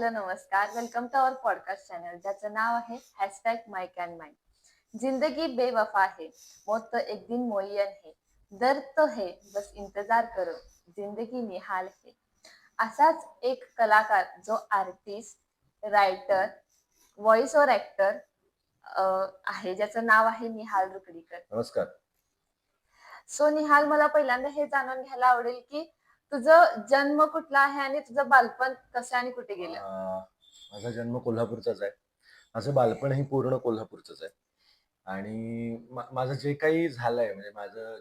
Hello, नमस्कार. Welcome to our podcast channel ज्याचं नाव आहे माइक अँड माइंड. जिंदगी बेवफा है, मौत तो एक दिन मुअय्यन है, दर्द तो है, बस इंतजार करो, जिंदगी निहाल है. असाच एक कलाकार जो artist, writer, voice over actor आहे, ज्याचं नाव आहे निहाल रुकडीकर. नमस्कार. सो निहाल, मला पहिल्यांदा हे जाणून घ्यायला आवडेल की तुझं जन्म कुठला आहे आणि तुझं बालपण कसं आणि कुठे गेलं? माझा जन्म कोल्हापूरचाच आहे. माझं बालपणही पूर्ण कोल्हापूरचंच आहे. आणि माझं जे काही झालंय म्हणजे माझं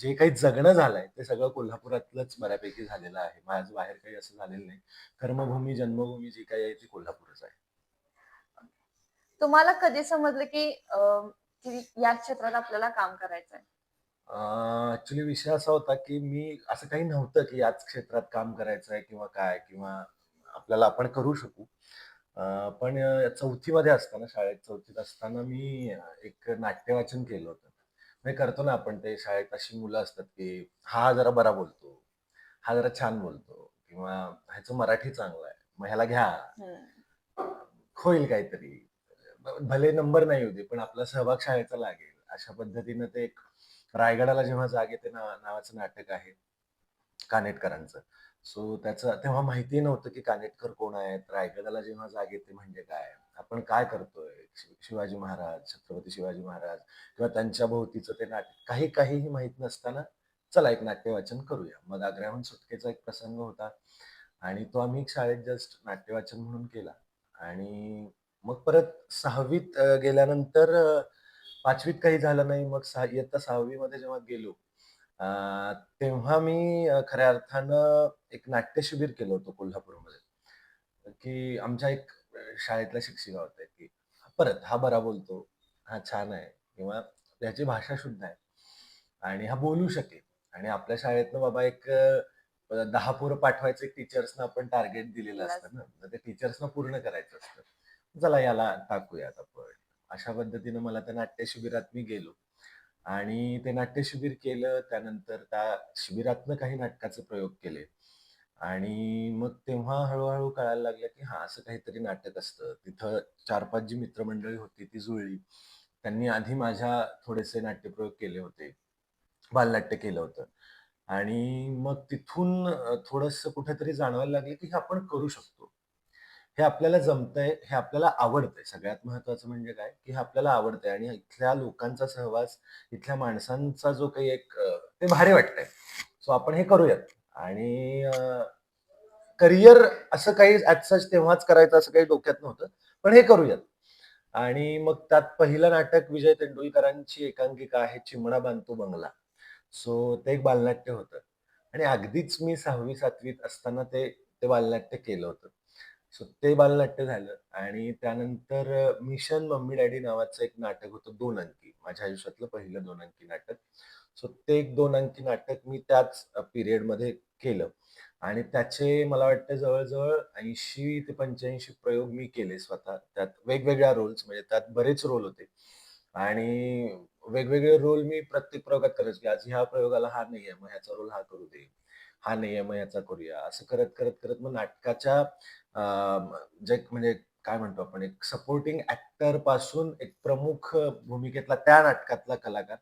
जे काही जगणं झालंय ते सगळं कोल्हापुरातलंच बऱ्यापैकी झालेलं आहे. माझं बाहेर काही असं झालेलं नाही. कर्मभूमी, जन्मभूमी जी काही आहे ती कोल्हापूरच आहे. तुम्हाला कधी समजलं की या क्षेत्रात आपल्याला काम करायचं आहे? ऍक्च्युली विषय असा होता की मी असं काही नव्हतं की याच क्षेत्रात काम करायचं आहे किंवा काय किंवा आपल्याला आपण करू शकू. पण चौथीमध्ये असताना शाळेत चौथीत असताना मी एक नाट्य वाचन केलं होतं. म्हणजे करतो ना आपण ते शाळेत अशी मुलं असतात की हा जरा बरा बोलतो, हा जरा छान बोलतो किंवा ह्याचं मराठी चांगलं आहे, मग ह्याला घ्या, हं. होईल काहीतरी. भले नंबर नाही येऊ दे, पण आपला सहभाग शाळेचा लागेल. अशा पद्धतीनं ते एक रायगडाला जेव्हा जाग येते नावाचं नाटक आहे कानेटकरांचं. सो त्याचं तेव्हा माहिती नव्हतं की कानेटकर कोण आहेत, रायगडाला जेव्हा जाग येते म्हणजे काय, आपण काय करतोय, शिवाजी महाराज, छत्रपती शिवाजी महाराज किंवा त्यांच्या भोवतीचं ते नाटक काहीही माहित नसताना चला एक नाट्य वाचन करूया. मग आग्र्याहून सुटकेचा एक प्रसंग होता आणि तो आम्ही शाळेत जस्ट नाट्य वाचन म्हणून केला. आणि मग परत 6वीत गेल्यानंतर 5वीत काही झालं नाही. मग इयत्ता 6वी मध्ये जेव्हा गेलो तेव्हा मी खऱ्या अर्थानं एक नाट्य शिबिर केलं होतं कोल्हापूरमध्ये. की आमच्या एक शाळेतल्या शिक्षिका होत्या की परत हा बरा बोलतो, हा छान आहे किंवा त्याची भाषा शुद्ध आहे आणि हा बोलू शकेल. आणि आपल्या शाळेतनं बाबा एक 10 पोरं पाठवायचं एक टीचर्सना आपण टार्गेट दिलेलं असतं ना, तर ते टीचर्सना पूर्ण करायचं असतं. चला याला टाकूयात आपण. अशा पद्धतीनं मला त्या नाट्य शिबिरात मी गेलो आणि ते नाट्य शिबिर केलं. त्यानंतर त्या शिबिरातनं काही नाटकाचे प्रयोग केले आणि मग तेव्हा हळू-हळू कळायला लागलं की हां, असं काहीतरी नाटक असतं. तिथं 4-5 जी मित्रमंडळी होती ती जुळली. त्यांनी आधी माझ्या थोडेसे नाट्यप्रयोग केले होते. बालनाट्य केलं होतं आणि मग तिथून थोडंसं कुठेतरी जाणवायला लागलं की हे आपण करू शकतो. हे आपल्याला जमतंय, हे आपल्याला आवडतंय. सगळ्यात महत्त्वाचं म्हणजे काय, की हे आपल्याला आवडतंय आणि इथल्या लोकांचा सहवास, इथल्या माणसांचा जो काही एक ते भारी वाटतंय. सो आपण हे करूयात आणि करियर असं काही ॲज सच तेव्हाच करायचं असं काही डोक्यात नव्हतं. पण हे करूयात. आणि मग त्यात पहिलं नाटक विजय तेंडुलकरांची एकांकिका आहे चिमणा बांधतो बंगला. सो ते एक बालनाट्य होतं आणि अगदीच मी 6वी-7वीत असताना ते ते बालनाट्य केलं होतं. सो ते बालनाट्य झालं आणि त्यानंतर मिशन मम्मी डॅडी नावाचं एक नाटक होतं 2 अंकी. माझ्या आयुष्यातलं पहिलं 2 अंकी नाटक. सो ते एक 2 अंकी नाटक मी त्याच पिरियडमध्ये केलं आणि त्याचे मला वाटतं जवळ-जवळ 80 ते 85 प्रयोग मी केले स्वतः. त्यात वेगवेगळ्या रोल्स म्हणजे त्यात बरेच रोल होते आणि वेगवेगळे रोल मी प्रत्येक प्रयोगात करायचो, की आज ह्या प्रयोगाला हा नाहीये, मग ह्याचा रोल हा करू दे. हा नाहीये, मग ह्याचा करूया. असं करत मग नाटकाच्या जे म्हणजे काय म्हणतो आपण एक सपोर्टिंग ॲक्टर पासून एक प्रमुख भूमिकेतला त्या नाटकातला कलाकार,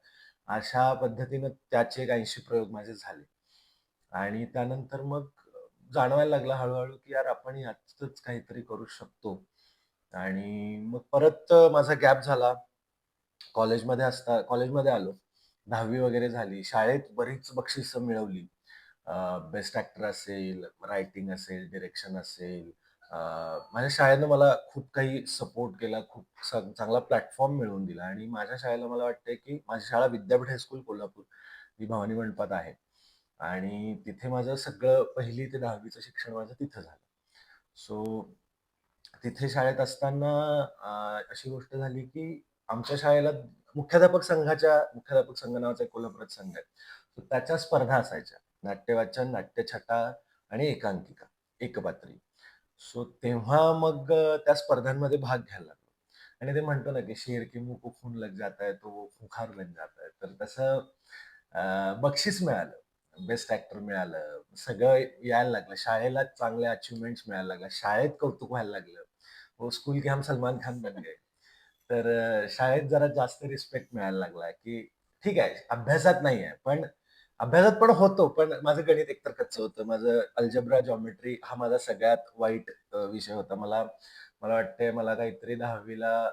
अशा पद्धतीनं त्याचे एक 80 प्रयोग माझे झाले. आणि त्यानंतर मग जाणवायला लागलं हळू की यार आपण यातच काहीतरी करू शकतो. आणि मग परत माझा गॅप झाला. कॉलेजमध्ये आलो. 10वी वगैरे झाली. शाळेत बरीच बक्षिसं मिळवली. बेस्ट ॲक्टर असेल, रायटिंग असेल, डिरेक्शन असेल. माझ्या शाळेनं मला खूप काही सपोर्ट केला. खूप चांगला प्लॅटफॉर्म मिळवून दिला आणि माझ्या शाळेला मला वाटतंय, की माझी शाळा विद्यापीठ हायस्कूल कोल्हापूर ही भवानी मंडपात आहे आणि तिथे माझं सगळं 1ली ते 10वीचं शिक्षण माझं तिथं झालं. सो तिथे शाळेत असताना अशी गोष्ट झाली, की आमच्या शाळेला मुख्याध्यापक संघ नावाचा एक कोल्हापुरात संघ आहे. तर त्याच्या स्पर्धा असायच्या. नाट्यवाचन, नाट्यछटा आणि एकांकिका, एकपात्री. सो तेव्हा मग त्या स्पर्धांमध्ये भाग घ्यायला लागलो. आणि ते म्हणतो ना, की शेर के मुँह को खून लग जाता है, तो वो खुंखार बन जाता है. तर तसं बक्षीस मिळालं. बेस्ट ॲक्टर मिळालं. सगळं यायला लागलं. शाळेला चांगले अचीव्हमेंट्स मिळायला लागल्या. शाळेत कौतुक व्हायला लागलं. वो स्कूल के हम सलमान खान बन गए. तर शाळेत जरा जास्त रिस्पेक्ट मिळायला लागला, की ठीक आहे, अभ्यासात नाही आहे, पण अभ्यासात पण होतो, पण माझं गणित एकतर कच्चं होतं. माझं अल्जेब्रा, जॉमेट्री हा माझा सगळ्यात वाईट विषय होता. मला मला वाटतंय मला काहीतरी 10वी ला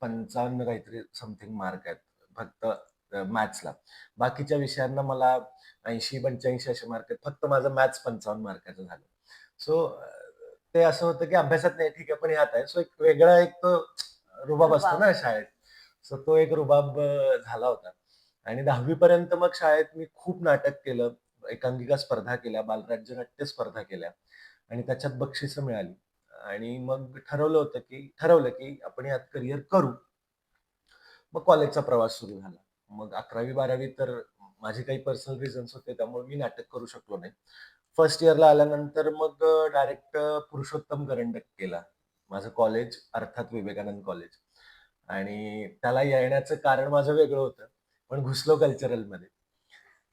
55 काहीतरी समथिंग मार्क आहेत फक्त मॅथ्सला. बाकीच्या विषयांना मला 80-85 असे मार्क आहेत. फक्त माझं मॅथ्स 55 मार्काचं झालं. सो ते असं होतं, की अभ्यासात नाही ठीक आहे, पण ह्यात आहे. सो एक वेगळा एक तो रुबाब असतो रुबाब. ना शाळेत. सो तो एक रुबाब झाला होता. आणि 10वी पर्यंत मग शाळेत मी खूप नाटक केलं. एकांकिका स्पर्धा केल्या, बालराज्य नाट्य स्पर्धा केल्या आणि त्याच्यात बक्षिसं मिळाली. आणि मग ठरवलं, की आपण यात करियर करू. मग कॉलेजचा प्रवास सुरू झाला. मग 11वी-12वी तर माझे काही पर्सनल रिझन्स होते, त्यामुळे मी नाटक करू शकलो नाही. फर्स्ट इयरला आल्यानंतर मग डायरेक्ट पुरुषोत्तम करंडक केला. माझं कॉलेज अर्थात विवेकानंद कॉलेज. आणि त्याला येण्याचं कारण माझं वेगळं होतं. पण घुसलो कल्चरलमध्ये.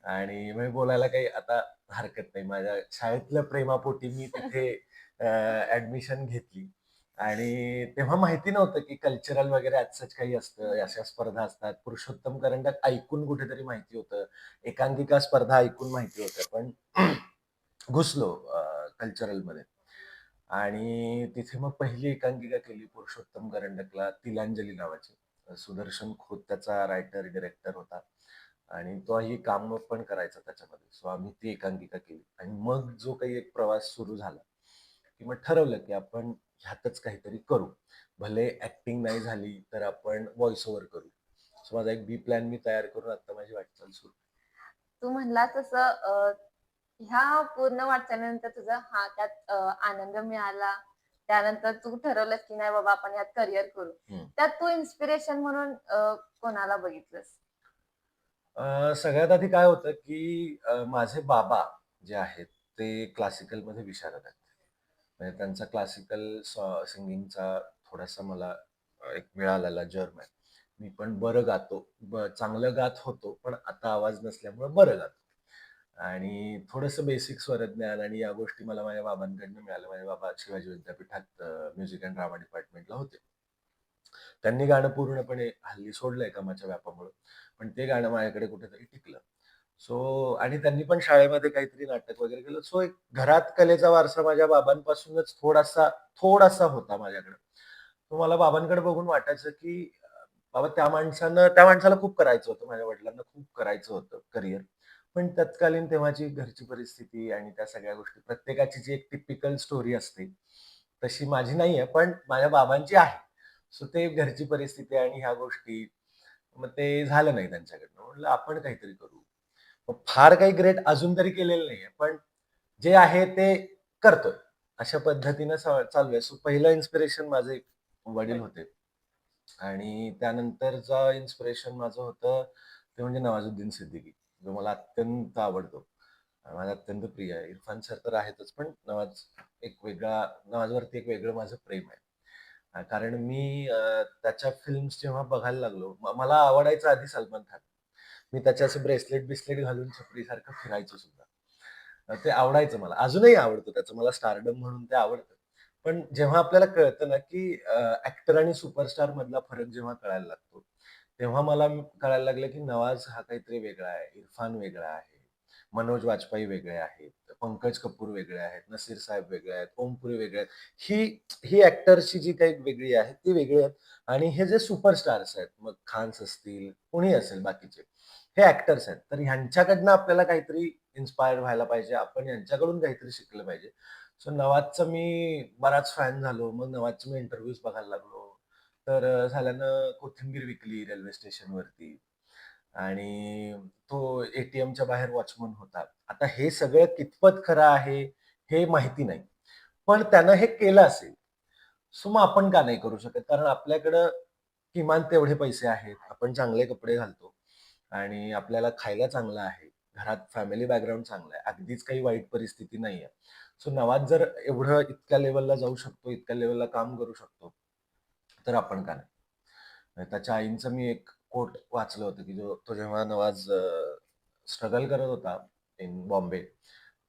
आणि मी बोलायला काही आता हरकत नाही. माझ्या शाळेतल्या प्रेमापोटी मी तिथे ऍडमिशन घेतली. आणि तेव्हा माहिती नव्हतं की कल्चरल वगैरे ॲज सच काही असतं, अशा स्पर्धा असतात. पुरुषोत्तम करंडक ऐकून कुठेतरी माहिती होतं. एकांकिका स्पर्धा ऐकून माहिती होतं. पण घुसलो कल्चरलमध्ये. आणि तिथे मग पहिली एकांकिका केली पुरुषोत्तम करंडकला, तिलांजली नावाची. सुदर्शन खोत त्याचा रायटर, डिरेक्टर होता. आणि तोही काम पण करायचा त्याच्यामध्ये. सो आम्ही ती एकांकिका केली. आणि मग जो काही एक प्रवास सुरू झाला, की मग ठरवलं की आपण ह्यातच काहीतरी करू. भले ऍक्टिंग नाही झाली तर आपण व्हॉइस ओव्हर करू. सो माझा एक बी प्लॅन मी तयार करून आता माझी वाटचाल सुरू. तू म्हणला तसं ह्या पूर्ण वाटचालीनंतर तुझा हा त्यात आनंद मिळाला. त्यानंतर तू ठरवलंस की नाही बाबा आपण यात करियर करू. हम्म. त्यात तू इन्स्पिरेशन म्हणून कोणाला बघितलंस? सगळ्यात आधी काय होतं, की माझे बाबा जे आहेत ते क्लासिकलमध्ये विशारद आहेत. म्हणजे त्यांचा क्लासिकल सिंगिंगचा थोडासा मला एक मिळालेला जर्म आहे. मी पण बरं गातो. चांगलं गात होतो, पण आता आवाज नसल्यामुळे बरं गातो. आणि थोडंसं बेसिक स्वरज्ञान आणि या गोष्टी मला माझ्या बाबांकडनं मिळाल्या. माझे बाबा शिवाजी विद्यापीठात म्युझिक अँड ड्रामा डिपार्टमेंटला होते. त्यांनी गाणं पूर्णपणे हल्ली सोडलंय कामाच्या व्यापामुळं. पण ते गाणं माझ्याकडे कुठेतरी टिकलं. सो आणि त्यांनी पण शाळेमध्ये काहीतरी नाटक वगैरे केलं. सो एक घरात कलेचा वारसा माझ्या बाबांपासूनच थोडासा थोडासा होता माझ्याकडे. तर मला बाबांकडे बघून वाटायचं, की बाबा त्या माणसाला खूप करायचं होतं. माझ्या वडिलांना खूप करायचं होतं करियर. पण तत्कालीन तेव्हाची घरची परिस्थिती आणि त्या सगळ्या गोष्टी प्रत्येकाची जी एक टिपिकल स्टोरी असते, तशी माझी नाहीये, पण माझ्या बाबांची आहे. सो ते घरची परिस्थिती आणि ह्या गोष्टी, मग ते झालं नाही त्यांच्याकडनं. म्हटलं आपण काहीतरी करू. मग फार काही ग्रेट अजून तरी केलेलं नाहीये, पण जे आहे ते करतोय. अशा पद्धतीनं चालू आहे. सो पहिलं इन्स्पिरेशन माझे वडील होते. आणि त्यानंतरचं इन्स्पिरेशन माझं होतं ते म्हणजे नवाजुद्दीन सिद्दीकी, जो मला अत्यंत आवडतो. माझा अत्यंत प्रिय आहे. इरफान सर तर आहेतच, पण नवाजवरती एक वेगळं माझं प्रेम आहे. कारण मी त्याच्या फिल्म्स जेव्हा बघायला लागलो, मला आवडायचं आधी सलमान खान. मी त्याचे असे ब्रेसलेट घालून छपरीसारखं फिरायचो सुद्धा. ते आवडायचं मला. अजूनही आवडतं त्याचं. मला स्टारडम म्हणून ते आवडतं. पण जेव्हा आपल्याला कळतं ना, की ॲक्टर आणि सुपरस्टार मधला फरक जेव्हा कळायला लागतो, तेव्हा मला कळायला लागलं, की नवाज हा काहीतरी वेगळा आहे, इरफान वेगळा आहे, मनोज वाजपेयी वेगळे आहेत, पंकज कपूर वेगळे आहेत, नसीर साहेब वेगळे आहेत, ओम पुरी वेगळे आहेत. ही ही ॲक्टर्सची जी काही वेगळी आहे, ती वेगळी आहेत. आणि हे जे सुपरस्टार्स आहेत, मग खान्स असतील, कुणी असेल बाकीचे, हे ॲक्टर्स आहेत. तर ह्यांच्याकडनं आपल्याला काहीतरी इन्स्पायर व्हायला पाहिजे. आपण यांच्याकडून काहीतरी शिकलं पाहिजे. सो नवाजचा मी बराच फॅन झालो. मग नवाजचे मी इंटरव्ह्यूज बघायला लागलो. तर झाल्यानं कोथिंबीर विकली रेल्वे स्टेशनवरती आणि तो एटीएमच्या बाहेर वॉचमन होता. आता हे सगळं कितपत खरं आहे, हे माहिती नाही. पण त्यानं हे केलं असेल. सो मग आपण का नाही करू शकत? कारण आपल्याकडं किमान तेवढे पैसे आहेत. आपण चांगले कपडे घालतो आणि आपल्याला खायला चांगलं आहे. घरात फॅमिली बॅकग्राऊंड चांगलं आहे. अगदीच काही वाईट परिस्थिती नाहीये. सो नवाज जर इतक्या लेव्हलला जाऊ शकतो, इतक्या लेव्हलला काम करू शकतो, तर आपण का नाही? त्याच्या आईंचं मी एक कोट वाचलं होतं, की तो जेव्हा नवाज स्ट्रगल करत होता इन बॉम्बे,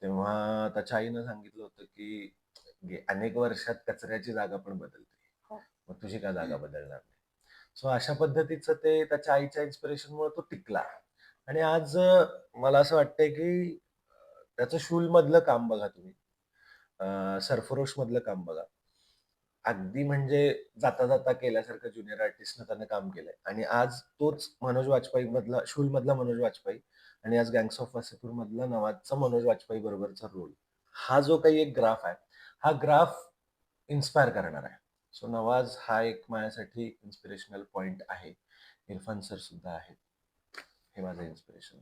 तेव्हा त्याच्या आईनं सांगितलं होतं की अनेक वर्षात कचऱ्याची जागा पण बदलते, हो. मग तुझी का जागा बदलणार नाही. सो अशा पद्धतीचं ते त्याच्या आईच्या इन्स्पिरेशनमुळे तो टिकला. आणि आज मला असं वाटतंय की त्याचं शूल मधलं काम बघा तुम्ही, सरफरोश मधलं काम बघा, अगदी म्हणजे जाता जाता केल्यासारखं ज्युनियर आर्टिस्टनं त्यानं काम केलंय. आणि आज तोच मनोज वाजपेयी मधला, शूल मधला मनोज वाजपेयी, आणि आज गँग्स ऑफ वासेपूर मधला नवाजचा मनोज वाजपेयी बरोबरचा रोल, हा जो काही एक ग्राफ आहे, हा ग्राफ इन्स्पायर करणार आहे. सो नवाज हा एक माझ्यासाठी इन्स्पिरेशनल पॉइंट आहे. इरफान सर सुद्धा आहेत, हे माझं इन्स्पिरेशन.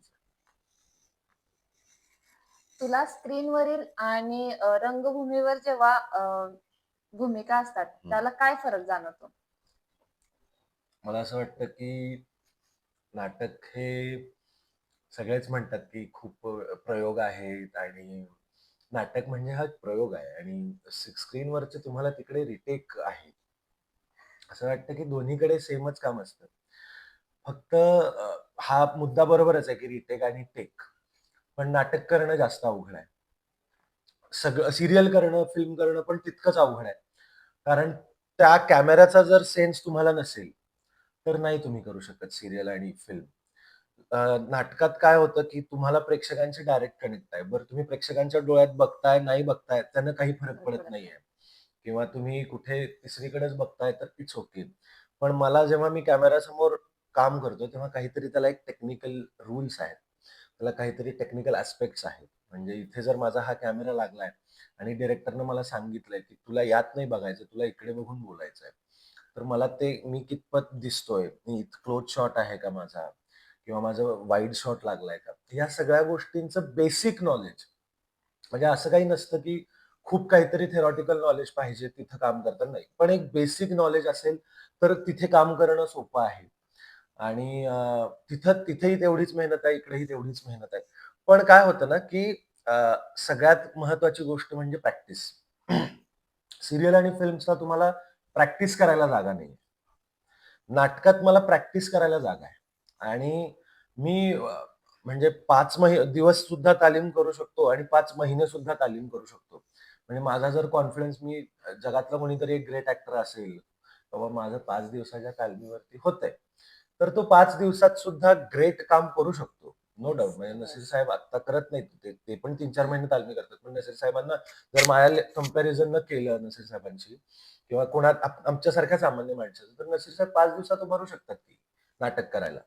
तुला स्क्रीनवरील आणि रंगभूमीवर जेव्हा भूमिका असतात त्याला काय फरक जाणवतो? मला असं वाटतं की नाटक हे, सगळेच म्हणतात की खूप प्रयोग आहेत, आणि नाटक म्हणजे हा एक प्रयोग आहे, आणि स्क्रीनवरचे तुम्हाला तिकडे रिटेक आहे. असं वाटतं की दोन्हीकडे सेमच काम असतं. फक्त हा मुद्दा बरोबरच आहे की रिटेक आणि टेक, पण नाटक करणं जास्त अवघड आहे. सगळं सिरियल करणं, फिल्म करणं पण तितकंच अवघड आहे. कारण त्या कॅमेऱ्याचा जर सेन्स तुम्हाला नसेल, तर नाही तुम्ही करू शकत सिरियल आणि फिल्म. नाटकात काय होतं की तुम्हाला प्रेक्षकांशी डायरेक्ट कनेक्ट आहे. बरं, तुम्ही प्रेक्षकांच्या डोळ्यात बघताय, नाही बघताय, त्यानं काही फरक फरक पडत पडत नाही. नाहीये. किंवा तुम्ही कुठे तिसरीकडेच बघताय तर इट्स ओके. पण मला जेव्हा मी कॅमेऱ्यासमोर काम करतो, तेव्हा काहीतरी त्याला एक टेक्निकल रूल्स आहेत. त्याला काहीतरी टेक्निकल ॲस्पेक्ट्स आहेत. म्हणजे इथे जर माझा हा कॅमेरा लागलाय आणि डिरेक्टरनं मला सांगितलंय की तुला यात नाही बघायचं, तुला इकडे बघून बोलायचंय. तर मला ते मी कितपत दिसतोय, मी क्लोज शॉट आहे का माझा, किंवा माझं वाईड शॉट लागलाय का, या सगळ्या गोष्टींचं बेसिक नॉलेज. म्हणजे असं काही नसतं की खूप काहीतरी थेरॉटिकल नॉलेज पाहिजे तिथं काम करताना, नाही. पण एक बेसिक नॉलेज असेल तर तिथे काम करणं सोपं आहे. आणि तिथेही तेवढीच मेहनत आहे, इकडेही तेवढीच मेहनत आहे. पण काय होतं ना की सगळ्यात महत्वाची गोष्ट म्हणजे प्रॅक्टिस. सिरियल आणि फिल्म्सला तुम्हाला प्रॅक्टिस करायला जागा नाही. नाटकात मला प्रॅक्टिस करायला जागा आहे. आणि मी म्हणजे 5 दिवस सुद्धा तालीम करू शकतो आणि 5 महिने सुद्धा तालीम करू शकतो. म्हणजे माझा जर कॉन्फिडन्स, मी जगातला कोणीतरी एक ग्रेट ॲक्टर असेल, बाबा माझं 5 दिवसाच्या तालमीवरती होतंय, तर तो 5 दिवसात सुद्धा ग्रेट काम करू शकतो. No doubt. म्हणजे नसीर साहेब आत्ता करत नाहीत. ते पण 3-4 महिने तालमी करतात. पण नसीर साहेबांना जर माझ्या कंपॅरिझन न केलं नसीर साहेबांशी, किंवा आमच्यासारख्या सामान्य माणसाचं, तर नसीर साहेब 5 दिवसात उभारू शकतात की नाटक करायला.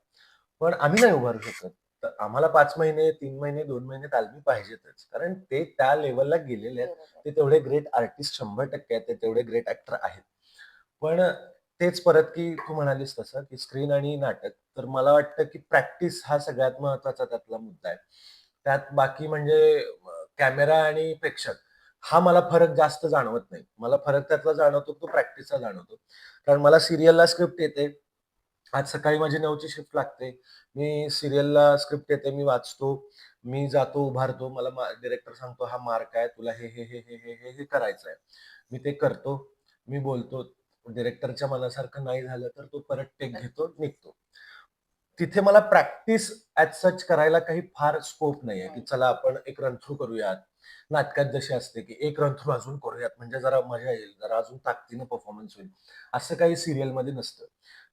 पण आम्ही नाही उभारू शकत. तर आम्हाला 5 महिने, 3 महिने, 2 महिने तालमी पाहिजेतच. कारण ते त्या लेव्हलला गेलेले आहेत. बरोबर. ते तेवढे ग्रेट आर्टिस्ट 100% आहेत. ते तेवढे ग्रेट ॲक्टर आहेत. पण तेच परत की तू म्हणालीस तसं की स्क्रीन आणि नाटक, तर मला वाटतं की प्रॅक्टिस हा सगळ्यात महत्वाचा त्यातला मुद्दा आहे. त्यात बाकी म्हणजे कॅमेरा आणि प्रेक्षक, हा मला फरक जास्त जाणवत नाही. मला फरक त्यातला जाणवतो तो प्रॅक्टिसचा जाणवतो. कारण मला सीरियलला स्क्रिप्ट येते. आज सकाळी माझी 9ची शिफ्ट लागते. मी सीरियलला स्क्रिप्ट येते, मी वाचतो. मी जातो, उभारतो. मला डायरेक्टर सांगतो, "हा मार्क आहे. तुला हे करायचंय." मी ते करतो. मी बोलतो. डायरेक्टरच्या मनासारखं नाही झालं तर तो परत टेक घेतो, निघतो. तिथे मला प्रॅक्टिस ॲज सच करायला काही फार स्कोप नाहीये, की नाही. चला आपण एक रन थ्रू करूयात. नाटकात जशी असते, की एक रन थ्रू अजून करूयात म्हणजे जरा मजा येईल, जरा अजून ताकदीनं परफॉर्मन्स होईल. असं काही सीरियलमध्ये नसतं.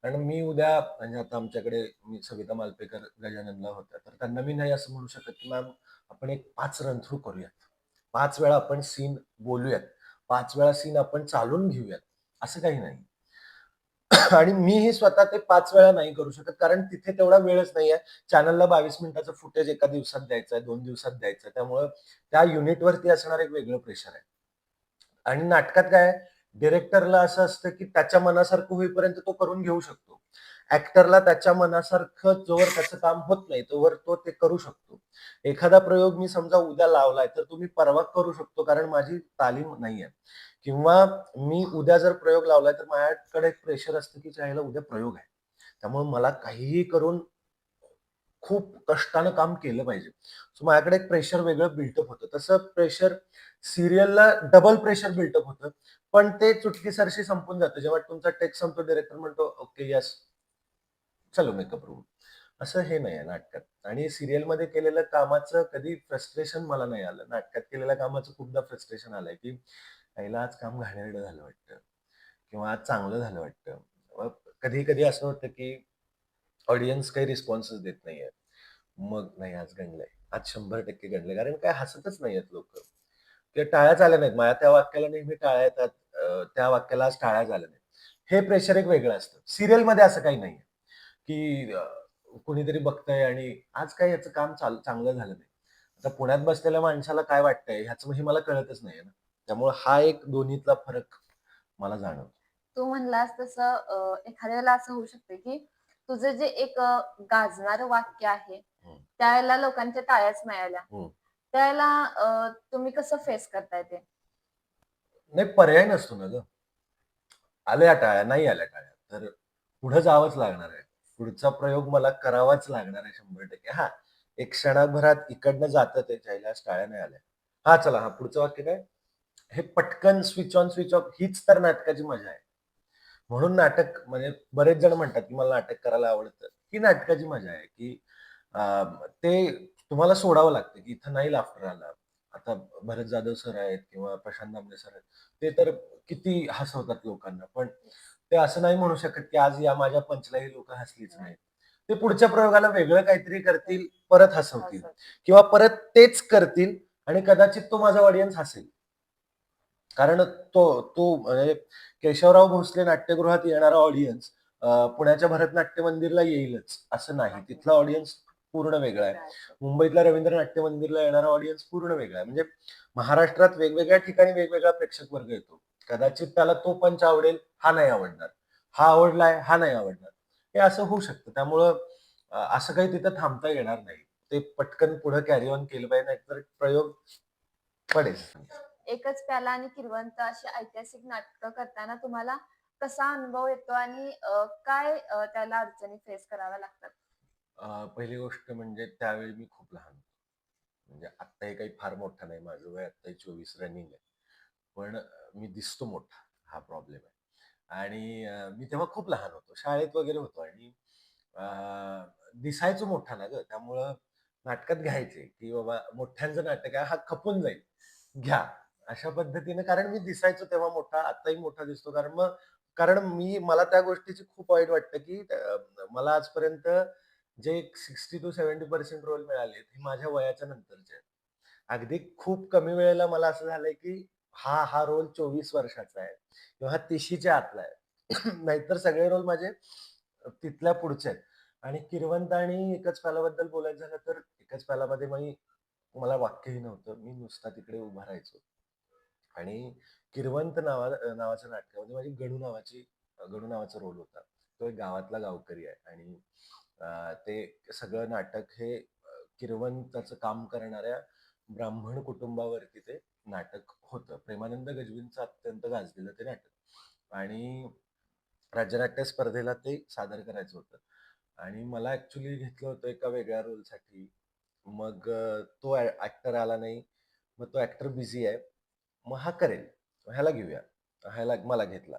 कारण मी उद्या, म्हणजे आता आमच्याकडे मी सविता मालपेकर गजाननला होत्या, तर त्यांना मी नाही असं म्हणू शकत, की मॅम आपण एक 5 रन थ्रू करूयात. 5 वेळा आपण सीन बोलूयात. 5 वेळा सीन आपण चालून घेऊयात. असं काही नाही. आणि मीही स्वतः ते 5 वेळा नाही करू शकत, कारण तिथे तेवढा वेळच नाहीये. चॅनलला 22 मिनिटाचं फुटेज एका दिवसात द्यायचंय, 2 दिवसात द्यायचंय. त्यामुळं त्या युनिटवरती असणार एक वेगळं प्रेशर आहे. आणि नाटकात काय आहे, डिरेक्टरला असं असतं, की त्याच्या मनासारखं होईपर्यंत तो करून घेऊ शकतो. ॲक्टरला त्याच्या मनासारखं जोवर त्याचं काम होत नाही, तोवर तो ते करू शकतो. एखादा प्रयोग मी समजा उद्या लावलाय, तर तो मी परवा करू शकतो, कारण माझी तालीम नाहीये. किंवा मी उद्या जर प्रयोग लावलाय, तर माझ्याकडे एक प्रेशर असतं, की च्यायला उद्या प्रयोग आहे. त्यामुळे मला काहीही करून खूप कष्टानं काम केलं पाहिजे. सो माझ्याकडे एक प्रेशर वेगळं बिल्टअप होतं. तसं प्रेशर सीरियलला डबल प्रेशर बिल्टअप होतं. पण ते चुटकीसरशी संपून जातं. जेव्हा तुमचा टेक संपतो, डायरेक्टर म्हणतो, "ओके, येस, चलो मेकअप रूम." असं हे नाहीये नाटकात आणि सीरियलमध्ये केलेलं कामाचं कधी फ्रस्ट्रेशन मला नाही आलं. नाटकात केलेल्या कामाचं खूपदा फ्रस्ट्रेशन आलंय, की "आईला आज काम घाणेरडं झालं वाटतं किंवा आज चांगलं झालं वाटतं." मग कधी-कधी असं होतं, की ऑडियन्स काही रिस्पॉन्सच देत नाहीये. मग नाही आज गणलंय. आज 100% गणलंय. कारण काय हसतच नाहीयेत लोकं. किंवा टाळ्याच आल्या नाहीत. माझ्या त्या वाक्याला नेहमी टाळ्या येतात. त्या वाक्याला आज टाळ्या झाल्या नाहीत. हे प्रेशर एक वेगळं असतं. सीरियलमध्ये असं काही नाहीये, की कुणीतरी बघतंय आणि आज काय याचं काम चांगलं झालं नाही. आता पुण्यात बसलेल्या माणसाला काय वाटतंय ह्याचं हे मला कळतच नाहीये ना. त्यामुळे हा एक दोन्हीतला फरक मला जाणवतो. तू म्हणलास तसं एखाद्या वेळेला असं होऊ शकते, की तुझं जे एक गाजणारं वाक्य आहे, हं, त्यावेळेला लोकांच्या टाळ्याच मिळाल्या. हं. त्यावेळेला तुम्ही कसं फेस करताय ते? नाही पर्याय नसतो ना गं. आल्या टाळ्या, नाही आल्या टाळ्या, तर पुढे जावंच लागणार आहे. पुढचा प्रयोग मला करावाच लागणार आहे 100%. हां, एक क्षणाभरात इकडनं जातं ते "छायला आज टाळ्या नाही आल्या." हां, चला हां, पुढचं वाक्य काय? हे पटकन स्विच ऑन, स्विच ऑफ हीच तर नाटकाची मजा आहे. म्हणून नाटक म्हणजे बरेच जण म्हणतात, की मला नाटक करायला आवडतं. ही नाटकाची मजा आहे, की ते तुम्हाला सोडावं लागतं, की इथं नाही लाफ्टर आला. आता भरत जाधव सर आहेत किंवा प्रशांत दामले सर आहेत. ते तर किती हसवतात लोकांना. पण ते असं नाही म्हणू शकत, की आज या माझ्या पंचलाही लोकं हसलीच नाहीत. ते पुढच्या प्रयोगाला वेगळं काहीतरी करतील, परत हसवतील असं. किंवा परत तेच करतील आणि कदाचित तो माझा ऑडियन्स हसेल. कारण तो तो म्हणजे केशवराव भोसले नाट्यगृहात येणारा ऑडियन्स पुण्याच्या भरतनाट्य मंदिरला येईलच असं नाही. तिथला ऑडियन्स पूर्ण वेगळा आहे. मुंबईतल्या रवींद्र नाट्य मंदिरला येणारा ऑडियन्स पूर्ण वेगळा आहे. म्हणजे महाराष्ट्रात वेगवेगळ्या ठिकाणी वेगवेगळा प्रेक्षक वर्ग येतो. कदाचित त्याला तो पंच आवडेल, हा नाही आवडणार. हा आवडलाय, हा नाही आवडणार. हे असं होऊ शकतं. त्यामुळं असं काही तिथं थांबता येणार नाही. ते पटकन पुढे कॅरी ऑन केलं पाहिजे, नाहीतर प्रयोग पडेल. एकच प्याला आणि किरवंत अशी ऐतिहासिक नाटकं करताना तुम्हाला कसा अनुभव येतो आणि काय त्याला अडचणी फेस कराव्या लागतात? पहिली गोष्ट म्हणजे त्यावेळी मी खूप लहान होतो. म्हणजे आत्ताही काही फार मोठं नाही. माझं वय आत्ताही 24 रनिंग आहे. पण मी दिसतो मोठा, हा प्रॉब्लेम आहे. आणि मी तेव्हा खूप लहान होतो. शाळेत वगैरे होतो आणि अ, दिसायचो मोठा ना गं. त्यामुळं नाटकात घ्यायचे, की बाबा मोठ्यांचं नाटक आहे, हा खपून जाईल. घ्या. अशा पद्धतीने कारण मी दिसायचो तेव्हा मोठा, आत्ताही मोठा दिसतो. कारण मला त्या गोष्टीची खूप वाईट वाटतं, की मला आजपर्यंत जे 60 to 70% रोल मिळालेत, हे माझ्या वयाच्या नंतरचे आहेत. अगदी खूप कमी वेळेला मला असं झालंय, की हा रोल 24 वर्षाचा आहे किंवा हा 30च्या आतला आहे. नाहीतर सगळे रोल माझे तिथल्या पुढचे आहेत. आणि किरवंत आणि एकच पालाबद्दल बोलायचं झालं तर एकच पालामध्ये मला वाक्यही नव्हतं. मी नुसता तिकडे उभा राहायचो. आणि किरवंत नावाच्या नाटकामध्ये माझी गणू नावाचा रोल होता. तो एक गावातला गावकरी आहे आणि ते सगळं नाटक हे किरवंताचं काम करणाऱ्या ब्राह्मण कुटुंबावरती ते नाटक होतं. प्रेमानंद गजवींचं अत्यंत गाजलेलं ते नाटक. आणि राज्यनाट्य स्पर्धेला ते सादर करायचं होतं. आणि मला ॲक्चुअली घेतलं होतं एका वेगळ्या रोलसाठी. मग तो ॲक्टर आला नाही. मग तो ॲक्टर बिझी आहे. मग हा करेल. ह्याला घेऊया. ह्याला मला घेतला.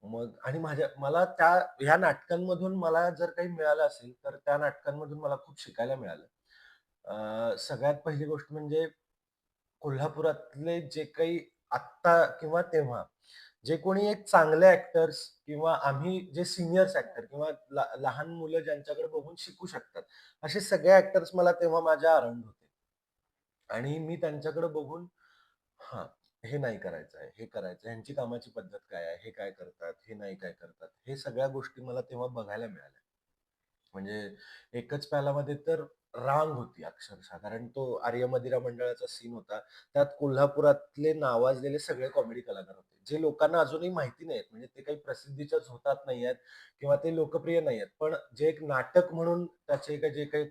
मग आणि मला ह्या नाटकांमधून मला जर काही मिळालं असेल, तर त्या नाटकांमधून मला खूप शिकायला मिळालं. सगळ्यात पहिली गोष्ट म्हणजे कोल्हापुरातले जे काही आत्ता किंवा तेव्हा जे कोणी एक चांगले ॲक्टर्स किंवा आम्ही जे सीनियर्स ॲक्टर किंवा लहान मुलं ज्यांच्याकडे बघून शिकू शकतात, असे सगळे ॲक्टर्स मला तेव्हा माझ्या अराउंड होते. आणि मी त्यांच्याकडे बघून हां, हे नाही करायचं आहे, हे करायचं आहे. ह्यांची कामाची पद्धत काय आहे? हे काय करतात? हे नाही काय करतात? हे सगळ्या गोष्टी मला तेव्हा बघायला मिळाल्या. म्हणजे एकच प्यालामध्ये तर रांग होती अक्षरशः. कारण तो आर्य मदिरा मंडळाचा सीन होता. त्यात कोल्हापुरातले नावाजलेले सगळे कॉमेडी कलाकार होते. जे लोकांना अजूनही माहिती नाहीयेत. म्हणजे ते काही प्रसिद्धीच्या झोतात नाहीयेत किंवा ते लोकप्रिय नाहीयेत. पण जे एक नाटक म्हणून त्याचे जे काही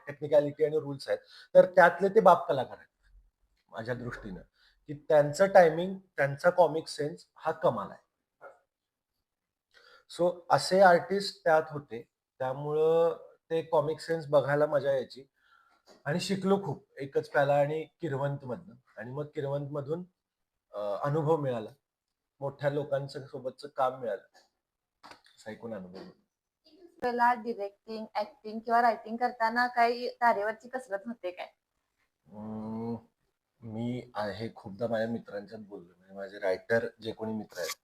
टेक्निकॅलिटी आणि रूल्स आहेत, तर त्यातले ते बाप कलाकार आहेत. माझ्या दृष्टीनं, की त्यांचं टायमिंग, त्यांचा कॉमिक सेन्स हा कमाल आहे. सो असे आर्टिस्ट त्यात होते. त्यामुळं ते कॉमिक सेन्स बघायला मजा यायची आणि शिकलो खूप. एकच प्याला आणि किरवंतमधनं आणि मग किरवंतमधून अनुभव मिळाला. मोठ्या लोकांच्या सोबतचं काम मिळालं. असा एकूण अनुभव. वेळेला डिरेक्टिंग, ऍक्टिंग किंवा रायटिंग करताना काही तारेवरची कसरत होते काय? अं, मी हे खूपदा माझ्या मित्रांच्यात बोललो. म्हणजे माझे रायटर जे कोणी मित्र आहेत,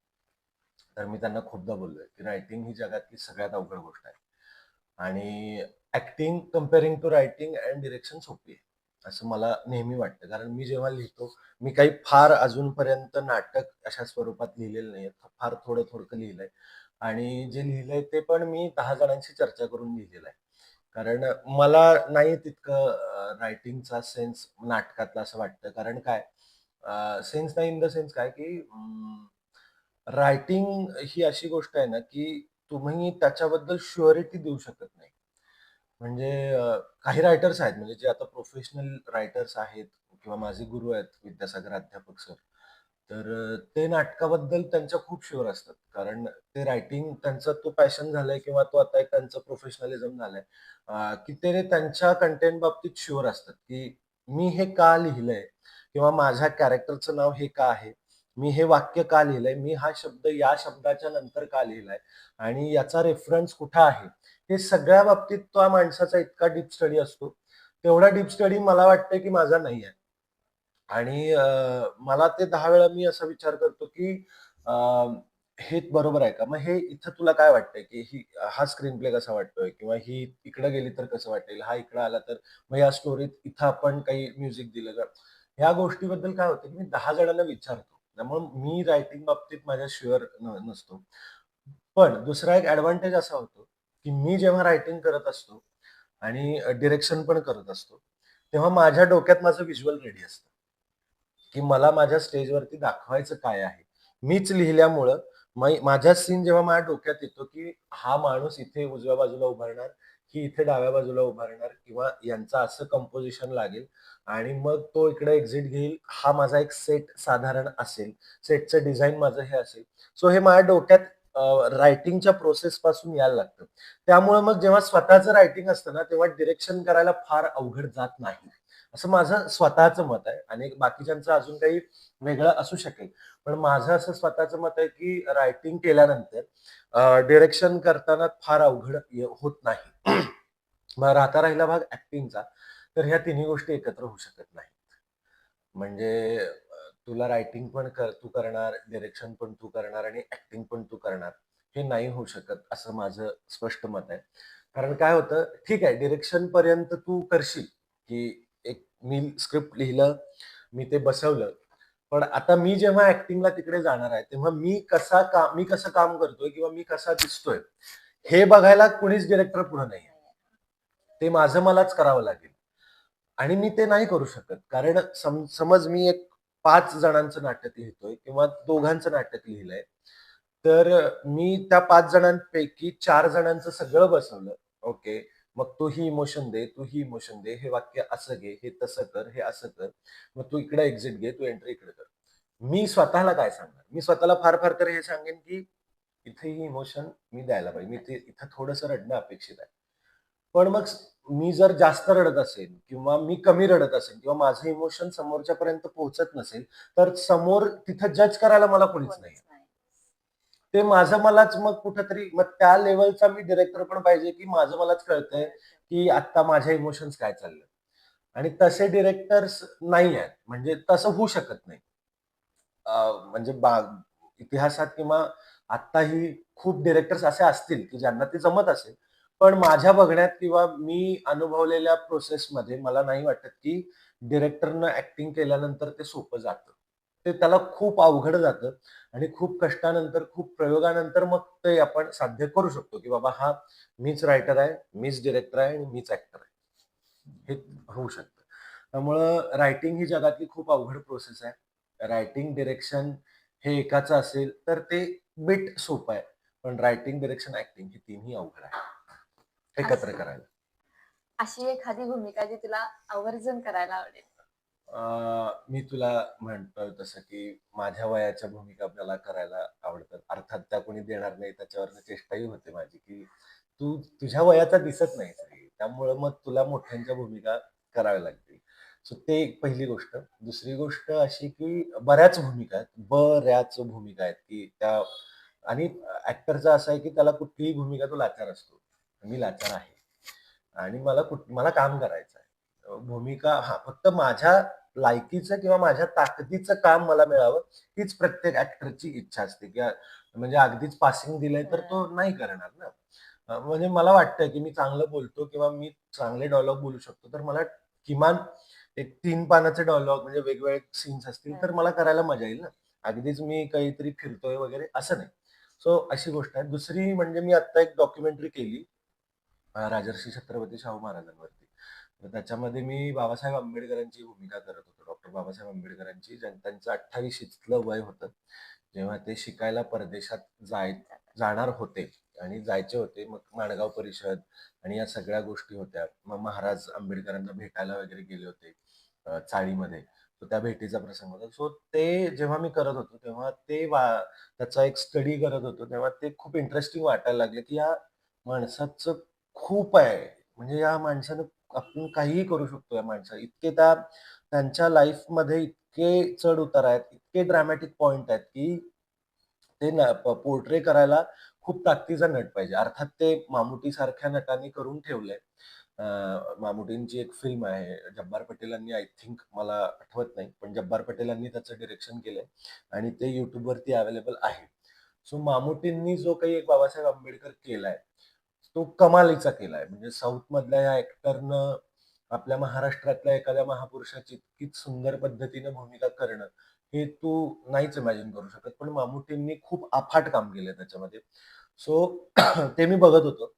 तर मी त्यांना खूपदा बोललोय, की रायटिंग ही जगातली सगळ्यात अवघड गोष्ट आहे. आणि acting comparing to writing and direction सोपी आहे, असं मला नेहमी वाटतं. कारण मी जेव्हा लिहितो, मी काही फार अजूनपर्यंत नाटक अशा स्वरूपात लिहिलेलं नाहीये. फार थोडं-थोडकं लिहिलंय आणि जे लिहिलंय ते पण मी 10 जणांशी चर्चा करून लिहिलेलं आहे. कारण मला नाही तितकं रायटिंगचा सेन्स नाटकातला असं वाटतं. कारण काय सेन्स नाही इन द सेन्स काय, की रायटिंग ही अशी गोष्ट आहे ना, की तुम्ही त्याच्याबद्दल शुअरिटी देऊ शकत नाही. म्हणजे काही रायटर्स आहेत म्हणजे जे आता प्रोफेशनल रायटर्स आहेत किंवा माझे गुरु आहेत विद्यासागर अध्यापक सर. तर ते नाटकाबद्दल त्यांच्या खूप शुअर असतात. कारण ते रायटिंग त्यांचा तो पॅशन झालाय किंवा तो आता एक त्यांचं प्रोफेशनलिझम झालंय. की ते त्यांच्या कंटेंट बाबतीत शुअर असतात, की मी हे का लिहिलंय किंवा माझ्या कॅरेक्टरचं नाव हे का आहे? मी हे वाक्य का लिहिलंय? मी हा शब्द या शब्दाच्या नंतर का लिहिलाय? आणि याचा रेफरन्स कुठं आहे? हे सगळ्या बाबतीत त्या माणसाचा इतका डीप स्टडी असतो. तेवढा डीप स्टडी मला वाटतं, की माझा नाहीये. आणि मला ते 10 वेळा मी असा विचार करतो, की अ, हे बरोबर आहे का? मग हे इथं तुला काय वाटतंय, की हा स्क्रीन प्ले कसा वाटतोय? किंवा ही इकडं गेली तर कसं वाटेल? हा इकडं आला तर मग या स्टोरीत इथं आपण काही म्युझिक दिलं का? ह्या गोष्टीबद्दल काय होतं, की मी 10 जणांना विचारतो. त्यामुळे मी रायटिंग बाबतीत माझ्या शुअर नसतो. पण दुसरा एक एडव्हांटेज असा होतो, की मी जेव्हा रायटिंग करत असतो आणि डिरेक्शन पण करत असतो, तेव्हा माझ्या डोक्यात माझं व्हिज्युअल रेडी असतं. की मला माझ्या स्टेजवरती दाखवायचं काय आहे. मीच लिहिल्यामुळं माझा सीन जेव्हा माझ्या डोक्यात येतो, की हा माणूस इथे उजव्या बाजूला उभारणार, ही इथे डाव्या बाजूला उभारणार किंवा यांचं असं कंपोझिशन लागेल आणि मग तो इकडे एक्झिट घेईल. हा माझा एक सेट साधारण असेल. सेटचं डिझाइन माझं हे असेल. सो हे माझ्या डोक्यात रायटिंगच्या प्रोसेसपासून यायला लागतं. त्यामुळे मग जेव्हा स्वतःचं रायटिंग असतं ना, तेव्हा डिरेक्शन करायला फार अवघड जात नाही. असं माझं स्वतःचं मत आहे आणि बाकीच्यांचं अजून काही वेगळं असू शकेल. पण माझं असं स्वतःचं मत आहे, की रायटिंग केल्यानंतर डिरेक्शन करताना फार अवघड होत नाही. मग राहिला भाग ॲक्टिंगचा, तर ह्या तिन्ही गोष्टी एकत्र होऊ शकत नाहीत. म्हणजे तुला रायटिंग पण तू करणार, डिरेक्शन पण तू करणार आणि ॲक्टिंग पण तू करणार. हे नाही होऊ शकत असं माझं स्पष्ट मत आहे. कारण काय होतं, ठीक आहे डिरेक्शन पर्यंत तू करशील, की एक मी स्क्रिप्ट लिहिलं, मी ते बसवलं. पण आता मी जेव्हा ॲक्टिंगला तिकडे जाणार आहे, तेव्हा मी कसं काम करतोय किंवा मी कसा दिसतोय, हे बघायला कुणीच डिरेक्टर पुढे नाहीये. ते माझं मलाच करावं लागेल. आणि मी ते नाही करू शकत. कारण समज मी एक 5 जणांचं नाटक लिहितोय किंवा दोघांचं नाटक लिहिलंय. तर मी त्या 5 जणांपैकी 4 जणांचं सगळं बसवलं. ओके. मग तू ही इमोशन दे, तू ही इमोशन दे, हे वाक्य असं घे, हे तसं कर, हे असं कर. मग तू इकडे एक्झिट घे, तू एंट्री इकडे कर. मी स्वतःला काय सांगणार? मी स्वतःला फार तर हे सांगेन, की इथे ही इमोशन मी द्यायला पाहिजे. मी ते इथं थोडंसं रडणं अपेक्षित आहे. पण मग मी जर जास्त रडत असेल किंवा मी कमी रडत असेल किंवा माझं इमोशन समोरच्यापर्यंत पोहोचत नसेल, तर समोर तिथं जज करायला मला कोणीच नाहीये. कोणीच नाही. ते माझं मलाच मग कुठेतरी मग त्या लेव्हलचा मी डिरेक्टर पण पाहिजे, की माझं मलाच कळतंय, कळतं. की आता माझ्या इमोशन्स काय चाललेत. आणि तसे डिरेक्टर्स नाही आहेत. म्हणजे तसं होऊ शकत नाही. म्हणजे इतिहासात किंवा आत्ताही खूप डिरेक्टर्स असे असतील, की ज्यांना ते जमत असेल. पण माझ्या बघण्यात किंवा मी अनुभवलेल्या प्रोसेसमध्ये मला नाही वाटत, की डिरेक्टरनं ॲक्टिंग केल्यानंतर ते सोपं जातं. ते त्याला खूप अवघड जातं आणि खूप कष्टानंतर, खूप प्रयोगानंतर मग ते आपण साध्य करू शकतो, की बाबा हा मीच रायटर आहे, मीच डिरेक्टर आहे आणि मीच ॲक्टर आहे. हे होऊ शकतं. त्यामुळं रायटिंग ही जगातली खूप अवघड प्रोसेस आहे. रायटिंग, डिरेक्शन हे एकाचं असेल तर ते बिट सोपं आहे. पण रायटिंग, डिरेक्शन, ॲक्टिंग हे तिन्ही अवघड आहे. एकत्र अशी करायला. अशी एखादी भूमिका जी तुला आवर्जून करायला आवडेल? मी तुला म्हणतोय तसं, की माझ्या वयाच्या भूमिका आपल्याला करायला आवडतात. अर्थात त्या कोणी देणार नाही त्याच्यावरनं चेष्टाही होते माझी, की तू तुझ्या वयाचा दिसत नाहीस रे. त्यामुळं मग तुला मोठ्यांच्या भूमिका कराव्या लागतील. सो ते एक पहिली गोष्ट. दुसरी गोष्ट अशी, की बऱ्याच भूमिका आहेत, की त्या आणि ॲक्टरचं असं आहे, की त्याला कुठलीही भूमिका तो लाचार असतो. मी लाचार आहे आणि मला काम करायचं आहे. भूमिका फक्त माझ्या लायकीचं किंवा माझ्या ताकदीचं काम मला मिळावं हीच प्रत्येक ऍक्टरची इच्छा असते की म्हणजे अगदीच पासिंग दिलंय तर तो नाही करणार ना. म्हणजे मला वाटतं की मी चांगलं बोलतो किंवा मी चांगले डायलॉग बोलू शकतो तर मला किमान एक 3 पानाचे डायलॉग म्हणजे वेगवेगळे सीन्स असतील तर मला करायला मजा येईल ना. अगदीच मी काहीतरी फिरतोय वगैरे असं नाही. सो अशी गोष्ट आहे. दुसरी म्हणजे मी आता एक डॉक्युमेंटरी केली राजर्षी छत्रपती शाहू महाराजांवरती. तर त्याच्यामध्ये मी बाबासाहेब आंबेडकरांची भूमिका करत होतो. डॉक्टर बाबासाहेब आंबेडकरांची त्यांचं 28 वय होतं. जेव्हा ते शिकायला परदेशात जाणार होते आणि जायचे होते. मग माणगाव परिषद आणि या सगळ्या गोष्टी होत्या. मग महाराज आंबेडकरांना भेटायला वगैरे गेले होते चाळीमध्ये. तर त्या भेटीचा प्रसंग होता. सो ते जेव्हा मी करत होतो तेव्हा त्याचा एक स्टडी करत होतो तेव्हा ते खूप इंटरेस्टिंग वाटायला लागले की या माणसाचं खूप आहे. म्हणजे या माणसानं आपण काहीही करू शकतो या माणसाला. इतके त्यांच्या लाईफमध्ये इतके चढ-उतार आहेत, इतके ड्रॅमॅटिक पॉइंट आहेत, की ते पोर्ट्रे करायला खूप ताकदीचा नट पाहिजे. अर्थात ते मामुटीसारख्या नटांनी करून ठेवलंय. मामुटींची एक फिल्म आहे. जब्बार पटेलांनी आय थिंक मला आठवत नाही, पण जब्बार पटेलांनी त्याचं डिरेक्शन केलंय आणि ते YouTubeवरती अवेलेबल आहे. सो मामुटींनी जो काही एक बाबासाहेब आंबेडकर केलाय, तो कमालीचा केलाय. म्हणजे साऊथमधल्या या ॲक्टरनं आपल्या महाराष्ट्रातल्या एखाद्या महापुरुषाची इतकीच सुंदर पद्धतीनं भूमिका करणं, हे तू नाहीच इमॅजिन करू शकत. पण मामुटींनी खूप अफाट काम केलंय त्याच्यामध्ये. सो ते मी बघत होतो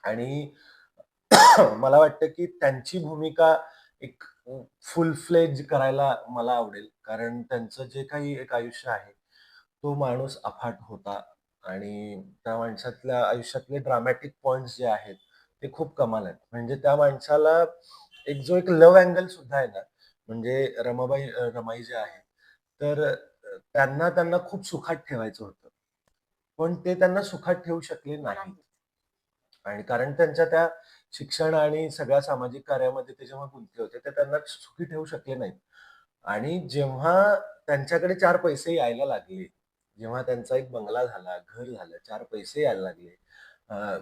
आणि मला वाटतं की त्यांची भूमिका एक फुल फ्लेज करायला मला आवडेल. कारण त्यांचं जे काही एक आयुष्य आहे, तो माणूस अफाट होता आणि त्या माणसातल्या आयुष्यातले ड्रामॅटिक पॉइंट्स जे आहेत, ते खूप कमाल आहेत. म्हणजे त्या माणसाला जो एक लव्ह अँगल सुद्धा आहे ना, म्हणजे रमाई जे आहेत, तर त्यांना खूप सुखात ठेवायचं होतं. पण ते त्यांना सुखात ठेवू शकले नाहीत. आणि कारण त्यांच्या त्या शिक्षण आणि सगळ्या सामाजिक कार्यामध्ये ते जेव्हा गुंतले होते, ते त्यांना सुखी ठेवू शकले नाहीत. आणि जेव्हा त्यांच्याकडे 4 पैसे यायला लागले, जेव्हा त्यांचा एक बंगला झाला, घर झालं, 4 पैसे यायला लागले,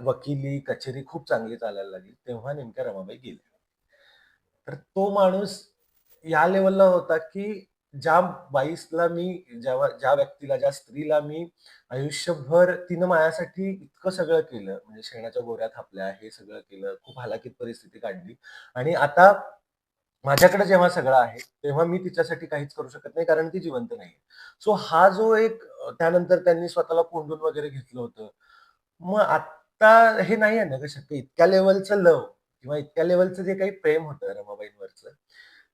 वकिली, कचेरी खूप चांगली चालायला लागली, तेव्हा नेमक्या रमाबाई गेल्या. तर तो माणूस या लेव्हलला होता, की ज्या ज्या व्यक्तीला, ज्या स्त्रीला मी आयुष्यभर तिनं माझ्यासाठी इतकं सगळं केलं, म्हणजे शेणाच्या गोऱ्या थापल्या, हे सगळं केलं, खूप हलाखीत परिस्थिती काढली आणि आता माझ्याकडे जेव्हा सगळं आहे, तेव्हा मी तिच्यासाठी काहीच करू शकत नाही कारण ती जिवंत नाहीये. सो हा जो एक त्यानंतर त्यांनी स्वतःला कोंडून वगैरे घेतलं होतं. मग आत्ता हे नाही आहे ना गं शक्य. इतक्या लेव्हलचं लव्ह किंवा इतक्या लेव्हलचं जे काही प्रेम होतं रमाबाईंवरचं,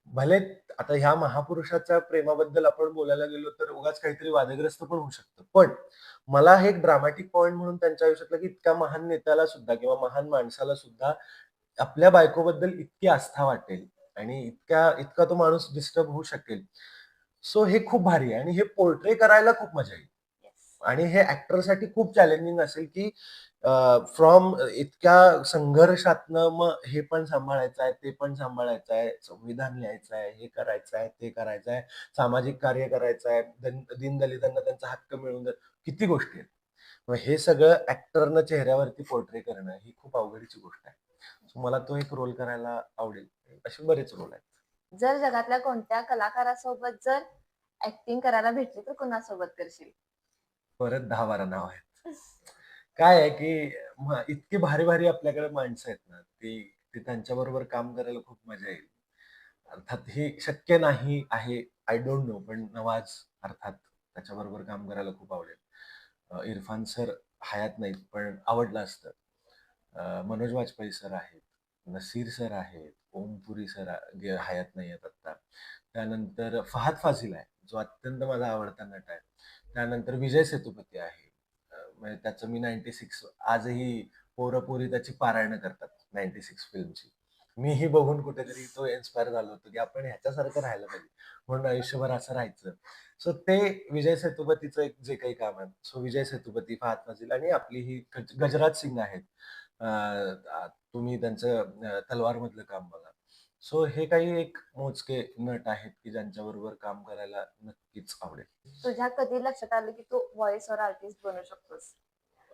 भले आता ह्या महापुरुषाच्या प्रेमाबद्दल आपण बोलायला गेलो तर उगाच काहीतरी वादग्रस्त पण होऊ शकतं. पण मला हे एक ड्रामॅटिक पॉइंट म्हणून त्यांच्या आयुष्यातलं, की इतक्या महान नेत्याला सुद्धा किंवा महान माणसाला सुद्धा आपल्या बायकोबद्दल इतकी आस्था वाटेल आणि इतका तो माणूस डिस्टर्ब होऊ शकेल. सो हे खूप भारी आहे आणि हे पोर्ट्रे करायला खूप मजा येईल. आणि हे ॲक्टरसाठी खूप चॅलेंजिंग असेल, की फ्रॉम इतक्या संघर्षातनं मग हे पण सांभाळायचं आहे, ते पण सांभाळायचं आहे, संविधान लिहायचं आहे, हे करायचं आहे, ते करायचं आहे, सामाजिक कार्य करायचं आहे, दीनदलितांना त्यांचा हक्क मिळवून किती गोष्टी आहेत. मग हे सगळं ॲक्टरनं चेहऱ्यावरती पोर्ट्रे करणं ही खूप अवघडीची गोष्ट आहे. सो मला तो एक रोल करायला आवडेल. असे बरेच रोल आहेत. जर जगातल्या कोणत्या कलाकारासोबत जर ऍक्टिंग करायला भेटली तर कुणासोबत करशील? परत 10-12 नाव आहेत. काय आहे, की इतकी भारी-भारी आपल्याकडे माणसं आहेत ना, ती त्यांच्याबरोबर काम करायला खूप मजा येईल. अर्थात हे शक्य नाही आहे, आय डोंट नो, पण नवाज अर्थात त्याच्याबरोबर काम करायला खूप आवडेल. इरफान सर हयात नाहीत, पण आवडलं असतं. मनोज वाजपेयी सर आहेत, नसीर सर आहेत, ओम पुरी सर हयात नाही आहेत आत्ता. त्यानंतर फहाद फाजील आहे, जो अत्यंत माझा आवडता नट आहे. त्यानंतर विजय सेतुपती आहे. म्हणजे त्याचं मी 96 आजही पोरं-पोरी त्याची पारायणं करतात 96 फिल्मची. मीही बघून कुठेतरी तो इन्स्पायर झालो होतो, की आपण ह्याच्यासारखं राहायला पाहिजे. म्हणून आयुष्यभर असं राहायचं. सो ते विजय सेतुपतीचं एक जे काही काम आहे. सो विजय सेतुपती, फहाद फाजील आणि आपली ही गजराज सिंग आहेत. तुम्ही त्यांचं तलवार मधलं काम बघा. सो हे काही एक मोजके नट आहेत, की ज्यांच्याबरोबर काम करायला नक्कीच आवडेल. तुझ्या कधी लक्षात आलं की तू व्हॉइस ओव्हर आर्टिस्ट बनू शकतोस?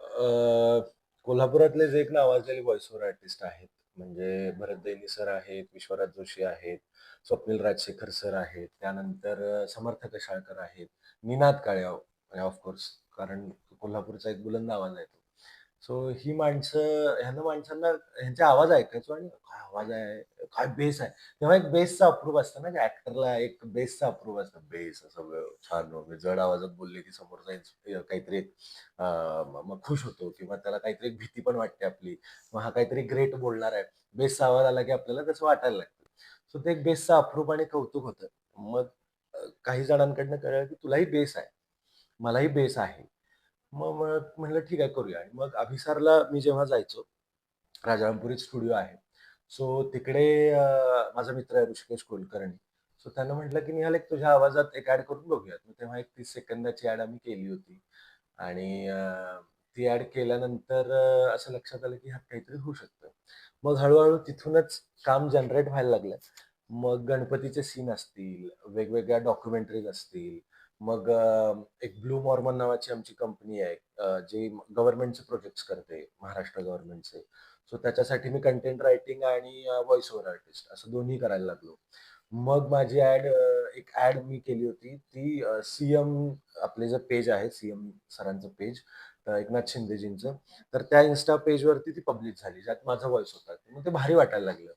अ, कोल्हापुरातलेच एक नावाजलेले व्हॉइस ओव्हर आर्टिस्ट आहेत. म्हणजे भरत दैनी सर आहेत, विश्वराज जोशी आहेत, स्वप्नील राजशेखर सर आहेत, त्यानंतर समर्थ कशाळकर आहेत, निनाद काळे ऑफ कोर्स, कारण कोल्हापूरचा एक बुलंद आवाज आहे तो. सो ही माणसं ह्यांना माणसांना ह्यांचे आवाज ऐकायचो आणि काय आवाज आहे, काय बेस आहे. तेव्हा एक बेसचा अप्रूव्ह असतं ना, की ऍक्टरला एक बेसचा अप्रूव्ह असतं. बेस असं छान जड आवाजात बोलले की समोरचा काहीतरी मग खुश होतो किंवा त्याला काहीतरी एक भीती पण वाटते आपली. मग हा काहीतरी ग्रेट बोलणार आहे. बेसचा आवाज आला की आपल्याला तसं वाटायला लागतं. सो ते एक बेसचा अप्रूप आणि कौतुक होतं. मग काही जणांकडनं कळलं की तुलाही बेस आहे, मलाही बेस आहे. मग मग म्हणलं ठीक आहे करूया. आणि मग अभिसारला मी जेव्हा जायचो, राजारामपुरीत स्टुडिओ आहे. सो तिकडे माझा मित्र आहे ऋषिकेश कुलकर्णी. सो त्यानं म्हटलं की निहाल एक तुझ्या आवाजात एक ॲड करून बघूयात. मग तेव्हा एक 30 सेकंदाची ॲड आम्ही केली होती. आणि ती ॲड केल्यानंतर असं लक्षात आलं की ह्यात काहीतरी होऊ शकतं. मग हळू-हळू तिथूनच काम जनरेट व्हायला लागलं. मग गणपतीचे सीन असतील, वेगवेगळ्या डॉक्युमेंटरीज असतील. मग एक ब्लू मॉर्मन नावाची आमची कंपनी आहे, जी गव्हर्नमेंटचे प्रोजेक्ट्स करते, महाराष्ट्र गव्हर्नमेंटचे. सो त्याच्यासाठी मी कंटेंट रायटिंग आणि व्हॉइस ओव्हर आर्टिस्ट असं दोन्ही करायला लागलो. मग माझी एक ॲड मी केली होती. ती सीएम आपले जे पेज आहे, सीएम सरांचं पेज, एकनाथ शिंदेजींचं. तर त्या इन्स्टा पेजवरती ती पब्लिश झाली, ज्यात माझा व्हॉइस होता. मग ते भारी वाटायला लागलं.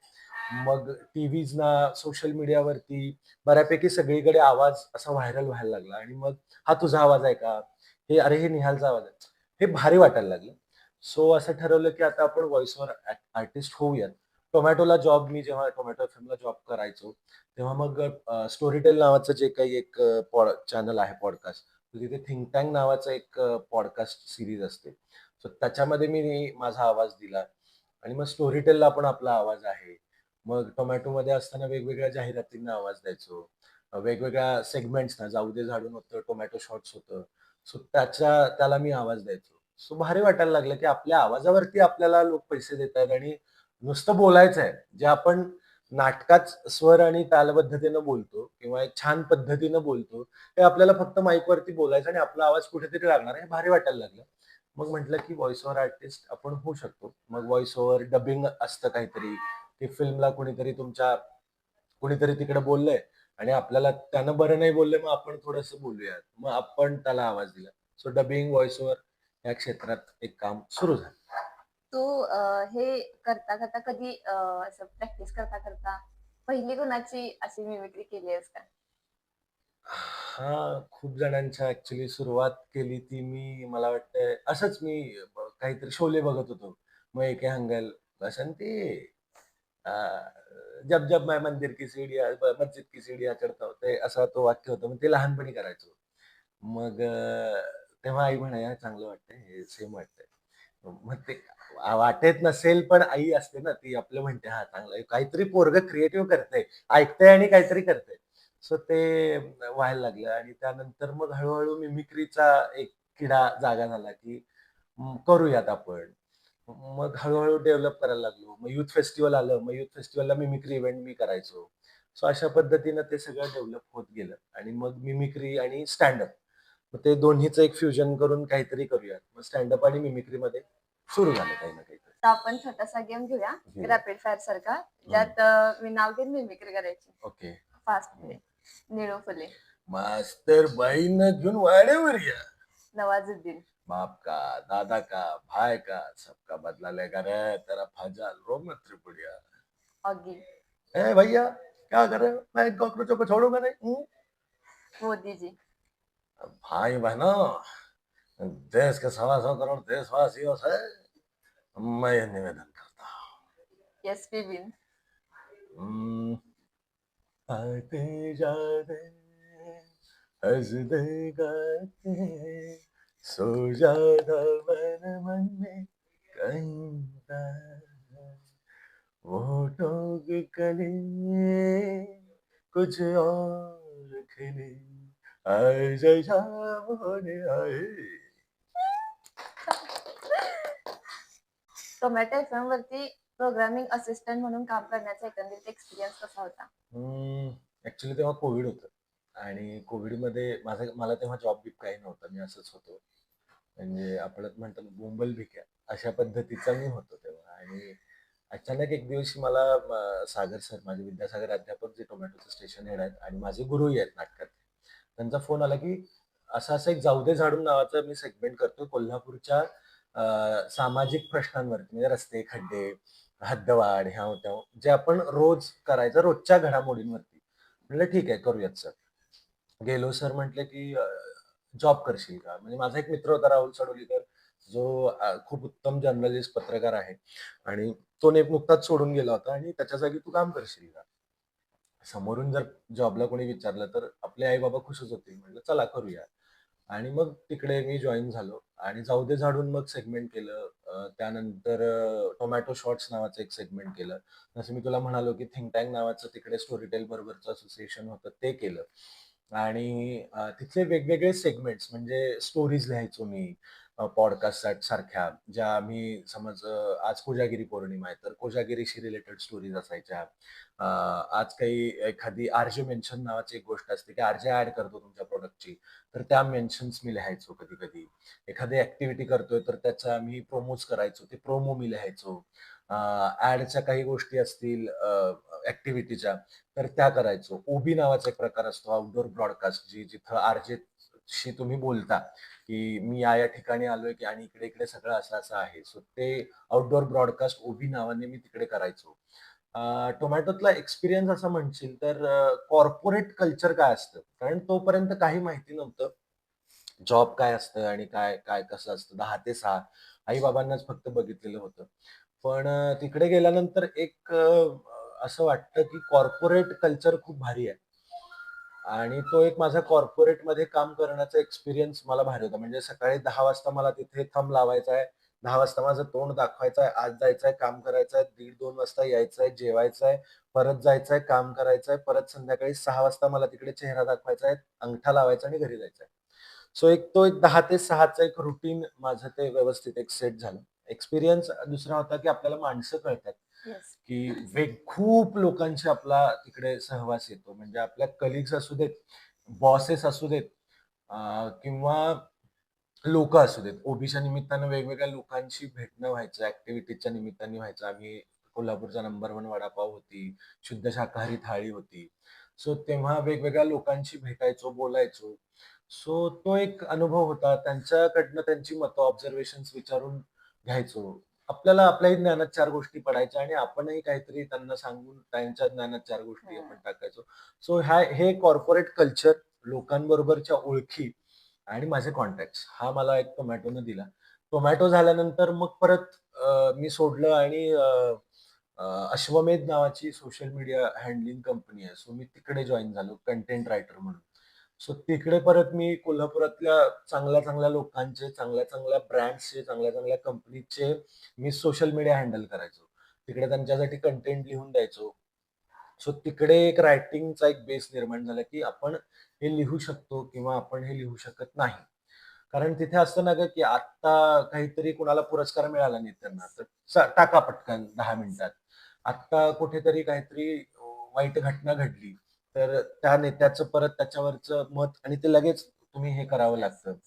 मग टीव्हीजना, सोशल मीडियावरती बऱ्यापैकी सगळीकडे आवाज असा व्हायरल व्हायला लागला आणि मग हा तुझा आवाज आहे का? अरे हे निहालचा आवाज आहे. हे भारी वाटायला लागलं. सो असं ठरवलं की आता आपण व्हॉइस ओव्हर आर्टिस्ट होऊयात. टोमॅटोला जॉब मी जेव्हा टोमॅटो एफएमला जॉब करायचो, तेव्हा मग स्टोरीटेल नावाचं जे काही एक चॅनल आहे पॉडकास्ट, तर तिथे थिंक टँक नावाचं एक पॉडकास्ट सीरीज असते. सो त्याच्यामध्ये मी माझा आवाज दिला आणि मग स्टोरीटेलला पण आपला आवाज आहे. मग टोमॅटोमध्ये असताना वेगवेगळ्या जाहिरातींना आवाज द्यायचो. वेगवेगळ्या सेगमेंट्सना, जाऊ दे झाडून होतं, टोमॅटो शॉट्स होतं. सो त्याला मी आवाज द्यायचो. सो भारी वाटायला लागलं, की आपल्या आवाजावरती आपल्याला लोक पैसे देतायत आणि नुसतं बोलायचं आहे. जे आपण नाटकात स्वर आणि तालबद्धतेनं बोलतो किंवा एक छान पद्धतीनं बोलतो, ते आपल्याला फक्त माईकवरती बोलायचं आणि आपला आवाज कुठेतरी लागणार आहे, हे भारी वाटायला लागलं. मग म्हटलं, की व्हॉइस ओव्हर आर्टिस्ट आपण होऊ शकतो. मग व्हॉइस ओव्हर डबिंग असतं काहीतरी, की फिल्मला कुणीतरी तिकडे बोललंय आणि आपल्याला त्यानं बरं नाही बोललंय, मग आपण थोडंसं बोलूयात. मग आपण त्याला आवाज दिला. सो डबिंग, व्हॉइस ओव्हर या क्षेत्रात एक काम सुरू झालं. तू हे करता कधी असं प्रॅक्टिस करता पहिली कोणाची अशी मिमिक्री केली आहेस का? हां, खूप जणांच्या ॲक्चुअली सुरुवात केली ती मला वाटतंय असंच मी काहीतरी शोले बघत होतो. मग एके हंगल बसंती अ, जब जब मैं मंदिर की सीढिया मस्जिद की सीढिया चढता हूँ, ते असं तो वाक्य होतं. मग ते लहानपणी करायचो. मग तेव्हा आई म्हणायची, "चांगलं वाटतंय, हे सेम वाटतंय." मग ते वाटत नसेल, पण आई असते ना, ती आपलं म्हणते, "हां, चांगलं आहे. काहीतरी पोरगं क्रिएटिव्ह करतंय, ऐकतंय आणि काहीतरी करतंय." सो ते व्हायला लागलं आणि त्यानंतर मग हळू मिमिक्रीचा एक किडा जागा झाला, की करूयात आपण. मग हळू डेव्हलप करायला लागलो. मग युथ फेस्टिव्हल आलं. मग युथ फेस्टिव्हलला मिमिक्री इव्हेंट मी करायचो. सो अशा पद्धतीनं ते सगळं डेव्हलप होत गेलं आणि मग मिमिक्री आणि स्टँड मग ते दोन्हीचं एक फ्युजन करून काहीतरी करूयात. मग स्टँड आणि मिमिक्रीमध्ये सुरू झालं काही ना काहीतरी. तर आपण छोटासा गेम घेऊया, घेऊया. रॅपिड फायर सारखा, हं. ज्यात मी नाव घेईन, मिमिक्री करायची. ओके. फास्टमध्ये. निळू फुले, मास्तर बाईंना घेऊन वाड्यावर या. नवाजुद्दीन, बाप का, दादा का, भाई का, सबका बदला लेगा रे तेरा फजल रो मत त्रिपुड़िया. ऑगी, ए भैया, क्या कर रहे हो? मैं इन कॉकरोचों को छोड़ूंगा नहीं. मोदी जी, भाई बहनों, देश के 125 करोड़ देशवासियों से मैं ये निवेदन करता एसपी बिन, हूँ. आते जाते हंसते गाते सो जाता मन मन में कहीं पर. होठों की कली कुछ और खिली आज शाम होने आए. टोमॅटो एफएम वरती प्रोग्रामिंग असिस्टंट म्हणून काम करण्याचा एकंदरीत एक्सपिरियन्स कसा होता? ऍक्च्युली तेव्हा कोविड होतं आणि कोविडमध्ये मला तेव्हा जॉब बीब काही नव्हता. मी असंच होतो. म्हणजे आपण म्हणतो ना बोंबल भिक्या अशा पद्धतीचा मी होतो तेव्हा. आणि अचानक एक दिवशी मला सागर सर, माझे विद्यासागर अध्यापक जे टोमॅटोचे स्टेशन हेड आहेत आणि माझे गुरुही आहेत नाटकात, त्यांचा फोन आला की असं असं एक जाऊ दे झाडून नावाचं मी सेगमेंट करतो कोल्हापूरच्या सामाजिक प्रश्नांवरती, म्हणजे रस्ते, खड्डे, हद्दवाढ, ह्याव त्याव, जे आपण रोज करायचं रोजच्या घडामोडींवरती. म्हणलं ठीक आहे, करूयात सर. गेलो, सर म्हटले की जॉब करशील का? म्हणजे माझा एक मित्र होता राहुल सडोलीकर, जो खूप उत्तम जर्नलिस्ट, पत्रकार आहे आणि तो नुकताच सोडून गेला होता आणि त्याच्या जागी तू काम करशील का? समोरून जर जॉबला कोणी विचारलं तर आपले आई बाबा खुशच होतील. म्हटलं चला करूया. आणि मग तिकडे मी जॉईन झालो आणि जाऊ दे झाडून मग सेगमेंट केलं. त्यानंतर टोमॅटो शॉर्ट्स नावाचं एक सेगमेंट केलं. जसं मी तुला म्हणालो की थिंक टँक नावाचं तिकडे स्टोरीटेल बरोबरचं असोसिएशन होतं, ते केलं. आणि तिथले वेगवेगळे सेगमेंट्स, म्हणजे स्टोरीज लिहायचो मी पॉडकास्ट सारख्या, ज्या मी समज आज कोजागिरी पौर्णिमा आहे तर कोजागिरीशी रिलेटेड स्टोरीज असायच्या. आज काही एखादी आरजे मेन्शन नावाची एक गोष्ट असते की आरजे ऍड करतो तुमच्या प्रोडक्टची, तर त्या मेन्शन्स मी लिहायचो कधी कधी. एखादी ऍक्टिव्हिटी करतोय तर त्याचा मी प्रोमोज करायचो, ते प्रोमो मी लिहायचो. ऍडच्या काही गोष्टी असतील ऍक्टिव्हिटीच्या, तर त्या करायचो. ओबी नावाचा एक प्रकार असतो, आउटडोर ब्रॉडकास्ट, जिथं आरजे शी तुम्ही बोलता की मी या ठिकाणी आलोय की आणि इकडे इकडे सगळं असं असं आहे. सो ते आउटडोर ब्रॉडकास्ट ओबी नावाने मी तिकडे करायचो. टोमॅटोतला एक्सपिरियन्स असं म्हणशील तर कॉर्पोरेट कल्चर काय असतं, कारण तोपर्यंत काही माहिती नव्हतं. जॉब काय असतं आणि काय काय कसं असतं, 10 ते 6 आई बाबांनाच फक्त बघितलेलं होतं. पण तिकडे गेल्यानंतर एक असं वाटतं की कॉर्पोरेट कल्चर खूप भारी आहे. आणि तो एक माझा कॉर्पोरेटमध्ये काम करण्याचा एक्सपिरियन्स मला भारी होता. म्हणजे सकाळी 10 वाजता मला तिथे थंब लावायचा आहे. 10 वाजता माझं तोंड दाखवायचं आहे, आज जायचंय, काम करायचंय, 1:30-2 वाजता यायचंय, जेवायचंय, परत जायचंय, काम करायचंय, परत संध्याकाळी 6 वाजता मला तिकडे चेहरा दाखवायचा आहे, अंगठा लावायचा आणि घरी जायचंय. सो एक 10 ते 6चा एक रुटीन माझं ते व्यवस्थित एक सेट झालं. एक्सपिरियन्स दुसरा होता की आपल्याला माणसं कळतात, येस. की खूप लोकांशी आपला तिकडे सहवास येतो. म्हणजे आपल्या कलिग्स असू देत, बॉसेस असू देत, किंवा लोकं असू देत. ओबीच्या निमित्तानं वेगवेगळ्या लोकांशी भेटणं व्हायचं, ॲक्टिव्हिटीजच्या निमित्ताने व्हायचं. आम्ही कोल्हापूरचा नंबर 1 वडापाव होती, शुद्ध शाकाहारी थाळी होती. सो तेव्हा वेगवेगळ्या लोकांशी भेटायचो, बोलायचो. सो तो एक अनुभव होता. त्यांच्याकडनं त्यांची मतं, ऑब्झर्वेशन्स विचारून घ्यायचो. आपल्याला आपल्याही ज्ञानात 4 गोष्टी पडायच्या आणि आपणही काहीतरी त्यांना सांगून त्यांच्या ज्ञानात 4 गोष्टी आपण टाकायचो. सो हे कॉर्पोरेट कल्चर, लोकांबरोबरच्या ओळखी आणि माझे कॉन्टॅक्ट्स, हा मला एक टोमॅटोनं दिला. टोमॅटो झाल्यानंतर मग परत मी सोडलं आणि अश्वमेध नावाची सोशल मीडिया हँडलिंग कंपनी आहे. सो मी तिकडे जॉइन झालो कंटेंट रायटर म्हणून. सो तिकडे परत मी कोल्हापुरातल्या चांगल्या चांगल्या लोकांचे, चांगल्या चांगल्या ब्रँड्सचे, चांगल्या चांगल्या कंपनीचे मी सोशल मीडिया हँडल करायचो. तिकडे त्यांच्यासाठी कंटेंट लिहून द्यायचो. सो तिकडे एक रायटिंगचा एक बेस निर्माण झाला, की आपण हे लिहू शकतो किंवा आपण हे लिहू शकत नाही. कारण तिथे असतं ना गं, की आत्ता काहीतरी कुणाला पुरस्कार मिळाला नेत्यांना, तर टाका पटकन 10 मिनिटात. आत्ता कुठेतरी काहीतरी वाईट घटना घडली, तर त्या नेत्याचं परत त्याच्यावरचं मत आणि ते लगेच तुम्ही हे करावं येस. लागतं.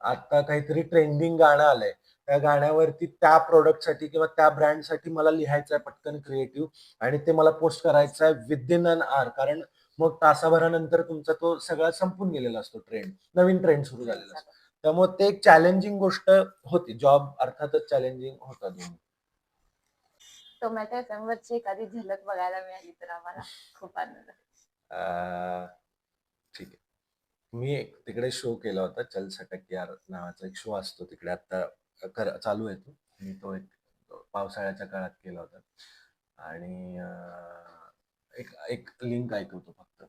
आता काहीतरी ट्रेंडिंग गाणं आलंय, त्या गाण्यावरती त्या प्रॉडक्टसाठी किंवा त्या ब्रँडसाठी मला लिहायचं आहे पटकन क्रिएटिव्ह आणि ते मला पोस्ट करायचं आहे विदिन एन आवर. कारण मग तासाभरानंतर तुमचा तो सगळा संपून गेलेला असतो ट्रेंड. नवीन ट्रेंड सुरू ट्रेंड झालेला असतो. झालं. त्यामुळे ते एक चॅलेंजिंग गोष्ट होती. जॉब अर्थातच चॅलेंजिंग होता दोन्ही. टोमॅटो एफएम वरची एखादी झलक बघायला मिळाली तर आम्हाला खूप आनंद. अ, ठीक आहे. मी एक तिकडे शो केला होता, चल सटक यार नावाचा एक शो असतो तिकडे आता, चालू आहे तो. मी तो एक पावसाळ्याच्या काळात केला होता. आणि एक एक लिंक ऐकवतो फक्त.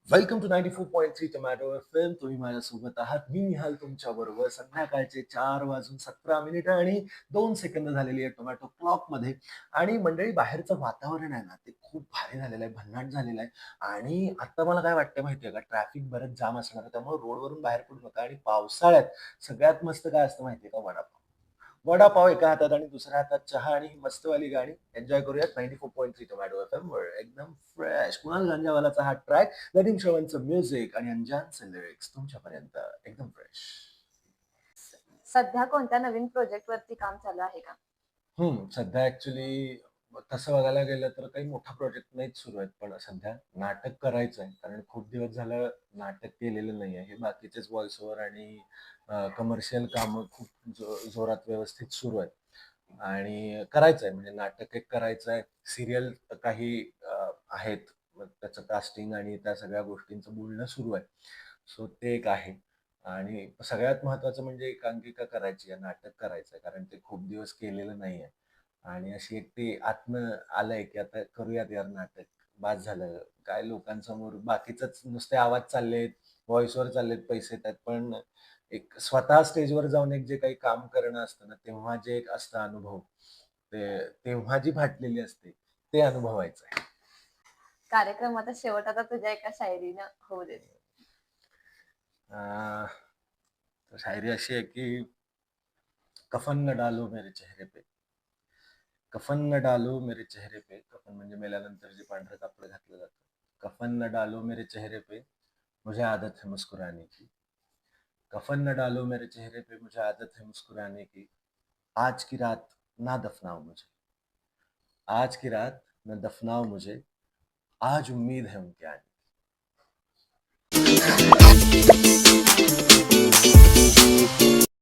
Welcome to 94.3 tomato FM. तुम्ही माझ्यासोबत आहात. मी निहाल तुमच्या बरोबर. संध्याकाळचे 4:17 आणि 2 सेकंद झालेली आहे टोमॅटो क्लॉकमध्ये. आणि मंडळी, बाहेरचं वातावरण आहे ना, ते खूप भारी झालेलं आहे, भन्नाट झालेलं आहे. आणि आता मला काय वाटतं माहितीये का, ट्रॅफिक बरंच जाम असणार आहे, त्यामुळे रोडवरून बाहेर पडू नका. आणि पावसाळ्यात सगळ्यात मस्त काय असतं माहितीये का, वडापाव. वडापाव एका हातात आणि दुसऱ्या हातात चहा आणि ही मस्तवाली गाणी एन्जॉय करूयात 94.3 टोमॅटो एफएम वर. एकदम फ्रेश कुणाल गांजावालाचा हा ट्रॅक, नदीम श्रवणचं म्युझिक आणि अंजानचे लिरिक्स तुमच्यापर्यंत एकदम फ्रेश. सध्या कोणत्या नवीन प्रोजेक्ट वरती काम चालू आहे का? सध्या ॲक्चुअली तसं बघायला गेलं तर काही मोठा प्रोजेक्ट नाहीच सुरू आहेत. पण सध्या नाटक करायचं आहे. कारण खूप दिवस झालं नाटक केलेलं नाही आहे. हे बाकीचेच व्हॉईस ओव्हर आणि कमर्शियल कामं खूप जोरात व्यवस्थित सुरू आहेत. आणि करायचं आहे म्हणजे नाटक एक करायचं आहे. सीरियल काही आहेत. मग त्याचं कास्टिंग आणि त्या सगळ्या गोष्टींचं बोलणं सुरू आहे. सो ते एक आहे. आणि सगळ्यात महत्त्वाचं म्हणजे एकांकिका करायची आहे, नाटक करायचं आहे. कारण ते खूप दिवस केलेलं नाहीये. आणि अशी एक ती आतनं आलंय, की आता करूयात यार नाटक. बास झालं. काय लोकांसमोर बाकीचंच नुसते आवाज चाललेत, व्हॉईसवर चाललेत, पैसे येतायत. पण एक स्वतः स्टेजवर जाऊन एक जे काही काम करणं असतं ना, तेव्हा जे एक असतं अनुभव, तेव्हा जी फाटलेली असते, ते अनुभवायचं आहे. कार्यक्रमाचा शेवट आता तुझ्या एका शायरीनं होऊ देत. अ, तर शायरी अशी आहे, की कफन न डालो मेरे चेहरे पे, कफन न डालो मेरे चेहरे पे. कफन म्हणजे मेल्यानंतर जे पांढरं कापड घातलं जातं. कफन न डालो मेरे चेहरे पे, मुझे आदत है मुस्कुराने की. कफन न डालो मेरे चेहरे पे, मुझे आदत है मुस्कुराने की. आज की रात ना दफनाओ मुझे, आज की रात न दफनाओ मुझे, आज उम्मीद है उनके आने की.